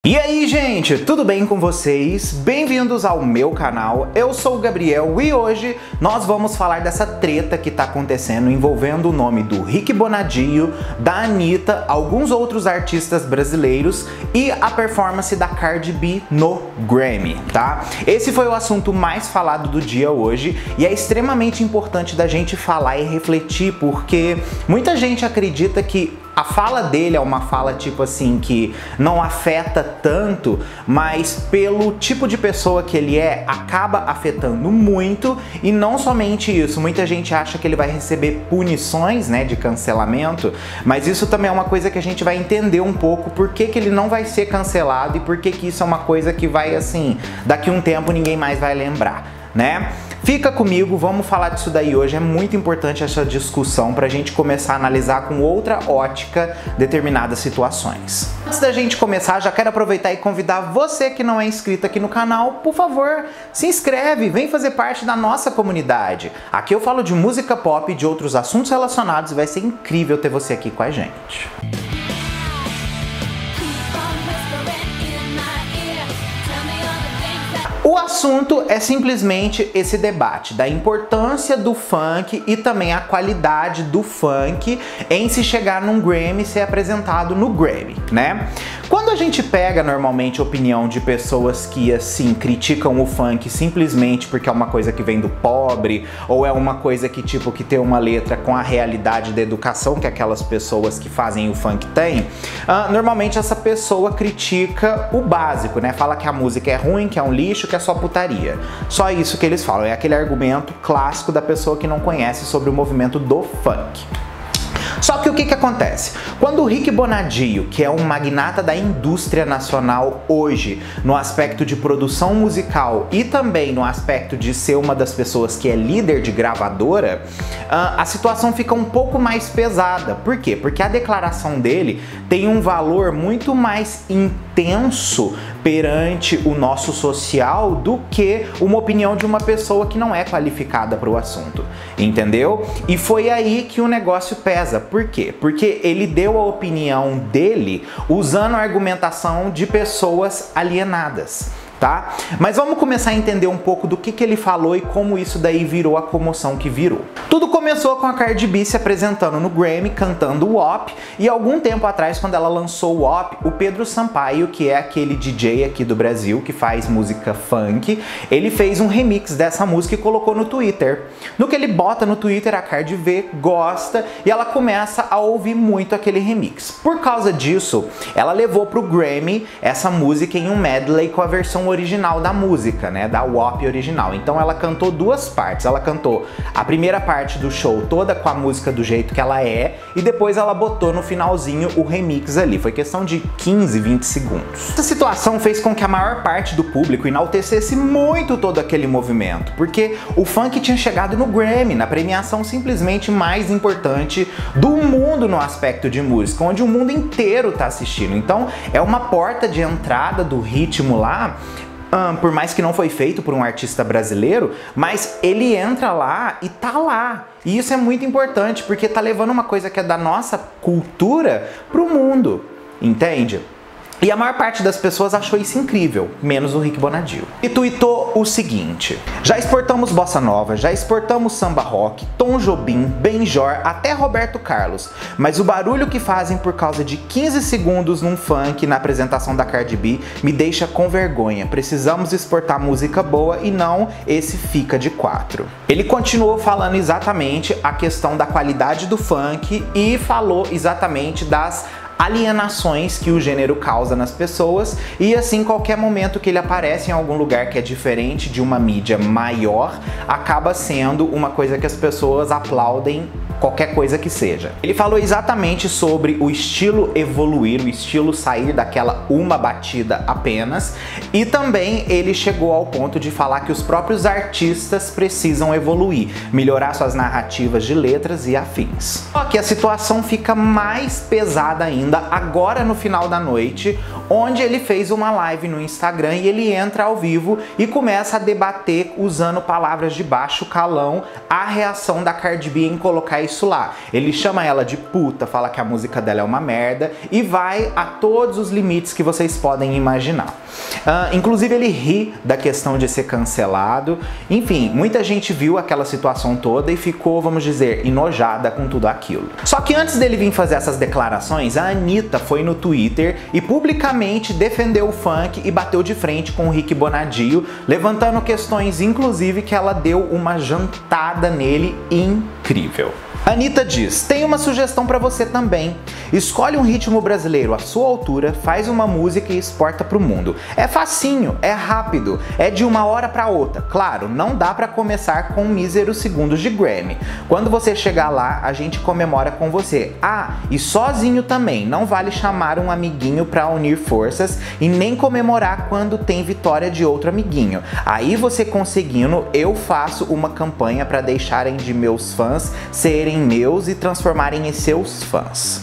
E aí, gente, tudo bem com vocês? Bem-vindos ao meu canal, eu sou o Gabriel e hoje nós vamos falar dessa treta que tá acontecendo envolvendo o nome do Rick Bonadio, da Anitta, alguns outros artistas brasileiros e a performance da Cardi B no Grammy, tá? Esse foi o assunto mais falado do dia hoje e é extremamente importante da gente falar e refletir porque muita gente acredita que a fala dele é uma fala tipo assim que não afeta tanto, mas pelo tipo de pessoa que ele é, acaba afetando muito. E não somente isso, muita gente acha que ele vai receber punições, né, de cancelamento, mas isso também é uma coisa que a gente vai entender um pouco por que ele não vai ser cancelado e por que isso é uma coisa que vai assim, daqui a um tempo ninguém mais vai lembrar, né? Fica comigo, vamos falar disso daí hoje, é muito importante essa discussão pra gente começar a analisar com outra ótica determinadas situações. Antes da gente começar, já quero aproveitar e convidar você que não é inscrito aqui no canal, por favor, se inscreve, vem fazer parte da nossa comunidade. Aqui eu falo de música pop e de outros assuntos relacionados e vai ser incrível ter você aqui com a gente. O assunto é simplesmente esse debate da importância do funk e também a qualidade do funk em se chegar num Grammy e ser apresentado no Grammy, né? Quando a gente pega normalmente a opinião de pessoas que assim criticam o funk simplesmente porque é uma coisa que vem do pobre ou é uma coisa que tipo que tem uma letra com a realidade da educação que aquelas pessoas que fazem o funk têm, normalmente essa pessoa critica o básico, né? Fala que a música é ruim, que é um lixo, que é só putaria. Só isso que eles falam, é aquele argumento clássico da pessoa que não conhece sobre o movimento do funk. Só que o que acontece? Quando o Rick Bonadio, que é um magnata da indústria nacional hoje, no aspecto de produção musical e também no aspecto de ser uma das pessoas que é líder de gravadora, a situação fica um pouco mais pesada. Por quê? Porque a declaração dele tem um valor muito mais intenso perante o nosso social do que uma opinião de uma pessoa que não é qualificada para o assunto, entendeu? E foi aí que o negócio pesa. Por quê? Porque ele deu a opinião dele usando a argumentação de pessoas alienadas, tá? Mas vamos começar a entender um pouco do que ele falou e como isso daí virou a comoção que virou. Tudo começou com a Cardi B se apresentando no Grammy, cantando o WAP, e algum tempo atrás, quando ela lançou o WAP, o Pedro Sampaio, que é aquele DJ aqui do Brasil que faz música funk, ele fez um remix dessa música e colocou no Twitter. No que ele bota no Twitter, a Cardi vê, gosta e ela começa a ouvir muito aquele remix. Por causa disso, ela levou pro Grammy essa música em um medley com a versão original da música, né, da WAP original. Então ela cantou duas partes, ela cantou a primeira parte do show toda com a música do jeito que ela é e depois ela botou no finalzinho o remix ali, foi questão de 15, 20 segundos. Essa situação fez com que a maior parte do público enaltecesse muito todo aquele movimento, porque o funk tinha chegado no Grammy, na premiação simplesmente mais importante do mundo no aspecto de música, onde o mundo inteiro tá assistindo. Então é uma porta de entrada do ritmo lá, por mais que não foi feito por um artista brasileiro, mas ele entra lá e tá lá. E isso é muito importante, porque tá levando uma coisa que é da nossa cultura pro mundo, entende? E a maior parte das pessoas achou isso incrível, menos o Rick Bonadio. E tweetou o seguinte: já exportamos bossa nova, já exportamos samba rock, Tom Jobim, Benjor, até Roberto Carlos. Mas o barulho que fazem por causa de 15 segundos num funk na apresentação da Cardi B me deixa com vergonha. Precisamos exportar música boa e não esse fica de 4. Ele continuou falando exatamente a questão da qualidade do funk e falou exatamente das alienações que o gênero causa nas pessoas e assim qualquer momento que ele aparece em algum lugar que é diferente de uma mídia maior acaba sendo uma coisa que as pessoas aplaudem qualquer coisa que seja. Ele falou exatamente sobre o estilo evoluir, o estilo sair daquela uma batida apenas, e também ele chegou ao ponto de falar que os próprios artistas precisam evoluir, melhorar suas narrativas de letras e afins. Só que a situação fica mais pesada ainda agora no final da noite, onde ele fez uma live no Instagram e ele entra ao vivo e começa a debater usando palavras de baixo calão a reação da Cardi B em colocar isso lá. Ele chama ela de puta, fala que a música dela é uma merda e vai a todos os limites que vocês podem imaginar. Inclusive ele ri da questão de ser cancelado. Enfim, muita gente viu aquela situação toda e ficou, vamos dizer, enojada com tudo aquilo. Só que antes dele vir fazer essas declarações, a Anitta foi no Twitter e publicamente defendeu o funk e bateu de frente com o Rick Bonadio, levantando questões, inclusive, que ela deu uma jantada nele incrível. Anitta diz: tem uma sugestão pra você também. Escolhe um ritmo brasileiro à sua altura, faz uma música e exporta pro mundo. É facinho, é rápido, é de uma hora pra outra. Claro, não dá pra começar com míseros segundos de Grammy. Quando você chegar lá, a gente comemora com você. Ah, e sozinho também, não vale chamar um amiguinho pra unir forças e nem comemorar quando tem vitória de outro amiguinho. Aí você conseguindo, eu faço uma campanha pra deixarem de meus fãs serem meus e transformarem em seus fãs.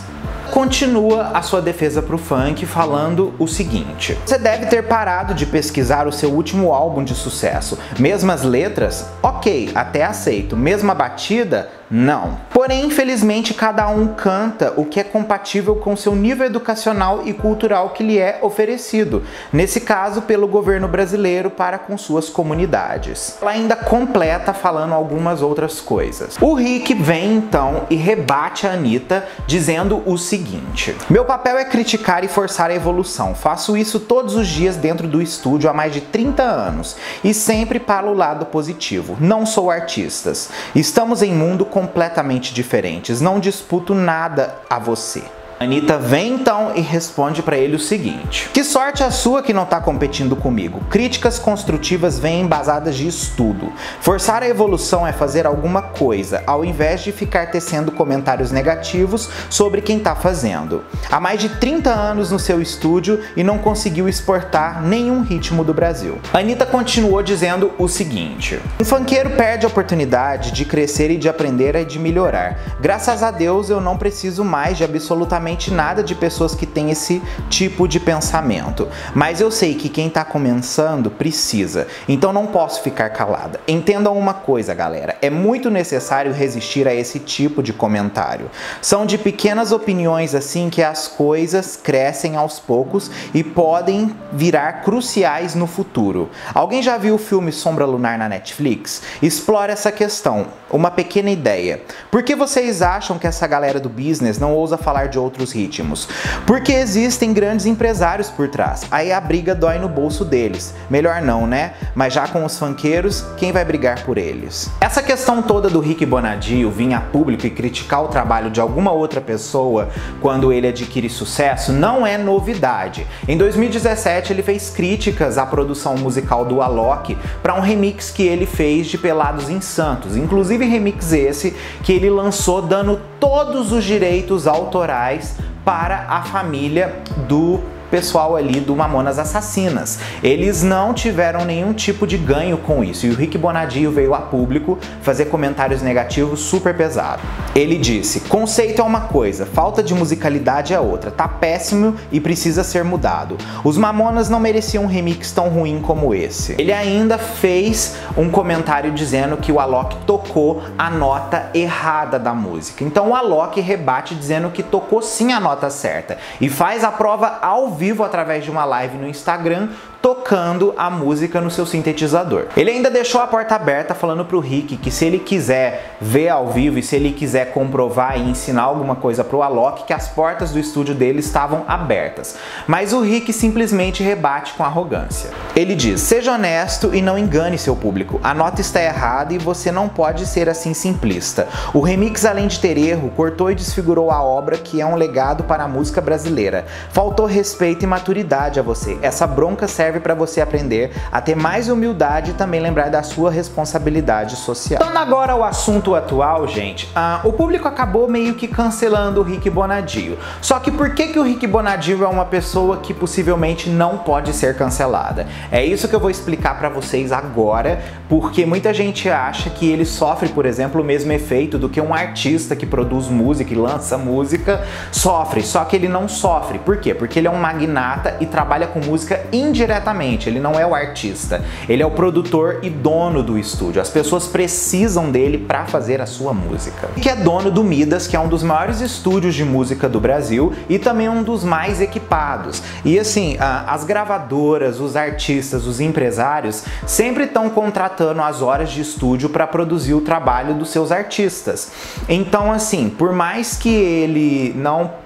Continua a sua defesa pro funk falando o seguinte: você deve ter parado de pesquisar o seu último álbum de sucesso. Mesmas letras? Ok, até aceito. Mesma batida? Não. Porém, infelizmente, cada um canta o que é compatível com seu nível educacional e cultural que lhe é oferecido, nesse caso pelo governo brasileiro para com suas comunidades. Ela ainda completa falando algumas outras coisas. O Rick vem então e rebate a Anitta dizendo o seguinte: meu papel é criticar e forçar a evolução. Faço isso todos os dias dentro do estúdio há mais de 30 anos e sempre para o lado positivo. Não sou artista. Estamos em mundo completamente diferentes. Não disputo nada a você. Anitta vem então e responde pra ele o seguinte: que sorte a sua que não tá competindo comigo. Críticas construtivas vêm embasadas de estudo. Forçar a evolução é fazer alguma coisa, ao invés de ficar tecendo comentários negativos sobre quem tá fazendo. Há mais de 30 anos no seu estúdio e não conseguiu exportar nenhum ritmo do Brasil. Anitta continuou dizendo o seguinte: um funkeiro perde a oportunidade de crescer e de aprender e de melhorar. Graças a Deus eu não preciso mais de absolutamente nada de pessoas que têm esse tipo de pensamento, mas eu sei que quem tá começando precisa, então não posso ficar calada. Entendam uma coisa, galera, é muito necessário resistir a esse tipo de comentário. São de pequenas opiniões assim que as coisas crescem aos poucos e podem virar cruciais no futuro. Alguém já viu o filme Sombra Lunar na Netflix? Explora essa questão. Uma pequena ideia. Por que vocês acham que essa galera do business não ousa falar de outros ritmos? Porque existem grandes empresários por trás. Aí a briga dói no bolso deles. Melhor não, né? Mas já com os funkeiros, quem vai brigar por eles? Essa questão toda do Rick Bonadio vir a público e criticar o trabalho de alguma outra pessoa quando ele adquire sucesso não é novidade. Em 2017 ele fez críticas à produção musical do Alok para um remix que ele fez de Pelados em Santos. Inclusive remix esse que ele lançou dando todos os direitos autorais para a família do pessoal ali do Mamonas Assassinas. Eles não tiveram nenhum tipo de ganho com isso e o Rick Bonadio veio a público fazer comentários negativos super pesados. Ele disse: conceito é uma coisa, falta de musicalidade é outra, tá péssimo e precisa ser mudado. Os Mamonas não mereciam um remix tão ruim como esse. Ele ainda fez um comentário dizendo que o Alok tocou a nota errada da música. Então o Alok rebate dizendo que tocou sim a nota certa e faz a prova ao vivo através de uma live no Instagram, tocando a música no seu sintetizador. Ele ainda deixou a porta aberta falando pro Rick que se ele quiser ver ao vivo e se ele quiser comprovar e ensinar alguma coisa pro Alok, que as portas do estúdio dele estavam abertas. Mas o Rick simplesmente rebate com arrogância. Ele diz: seja honesto e não engane seu público. A nota está errada e você não pode ser assim simplista. O remix, além de ter erro, cortou e desfigurou a obra que é um legado para a música brasileira. Faltou respeito e maturidade a você. Essa bronca serve para você aprender a ter mais humildade e também lembrar da sua responsabilidade social. Então agora ao assunto atual, gente, o público acabou meio que cancelando o Rick Bonadio. Só que por que o Rick Bonadio é uma pessoa que possivelmente não pode ser cancelada? É isso que eu vou explicar para vocês agora, porque muita gente acha que ele sofre, por exemplo, o mesmo efeito do que um artista que produz música e lança música sofre, só que ele não sofre. Por quê? Porque ele é um magnata e trabalha com música indiretamente diretamente, ele não é o artista, ele é o produtor e dono do estúdio. As pessoas precisam dele para fazer a sua música. Que é dono do Midas, que é um dos maiores estúdios de música do Brasil e também um dos mais equipados. E assim, as gravadoras, os artistas, os empresários sempre estão contratando as horas de estúdio para produzir o trabalho dos seus artistas. Então assim, por mais que ele não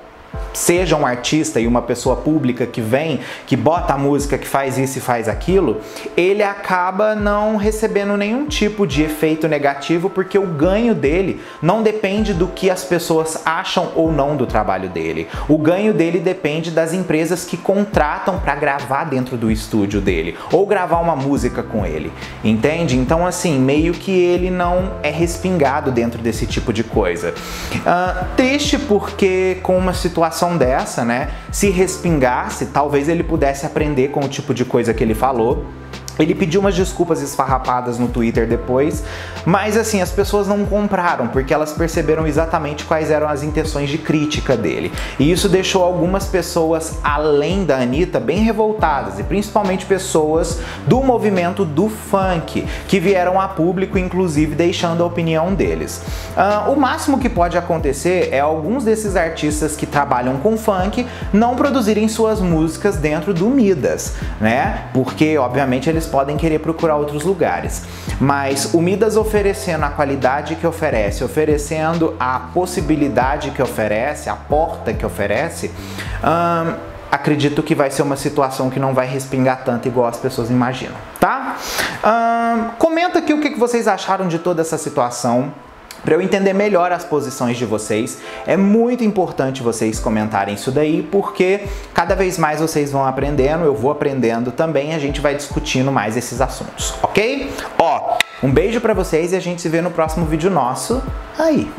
seja um artista e uma pessoa pública que vem, que bota a música, que faz isso e faz aquilo, ele acaba não recebendo nenhum tipo de efeito negativo, porque o ganho dele não depende do que as pessoas acham ou não do trabalho dele. O ganho dele depende das empresas que contratam para gravar dentro do estúdio dele, ou gravar uma música com ele, entende? Então assim, meio que ele não é respingado dentro desse tipo de coisa. Triste porque com uma situação dessa, né, se respingasse, talvez ele pudesse aprender com o tipo de coisa que ele falou. Ele pediu umas desculpas esfarrapadas no Twitter depois, mas assim, as pessoas não compraram, porque elas perceberam exatamente quais eram as intenções de crítica dele. E isso deixou algumas pessoas, além da Anitta, bem revoltadas, e principalmente pessoas do movimento do funk, que vieram a público, inclusive, deixando a opinião deles. O máximo que pode acontecer é alguns desses artistas que trabalham com funk não produzirem suas músicas dentro do Midas, né? Porque, obviamente, eles podem querer procurar outros lugares. Mas o Midas oferecendo a qualidade que oferece, oferecendo a possibilidade que oferece, a porta que oferece, acredito que vai ser uma situação que não vai respingar tanto igual as pessoas imaginam, tá? Comenta aqui o que vocês acharam de toda essa situação, para eu entender melhor as posições de vocês. É muito importante vocês comentarem isso daí, porque cada vez mais vocês vão aprendendo, eu vou aprendendo também, a gente vai discutindo mais esses assuntos, ok? Ó, um beijo pra vocês e a gente se vê no próximo vídeo nosso aí.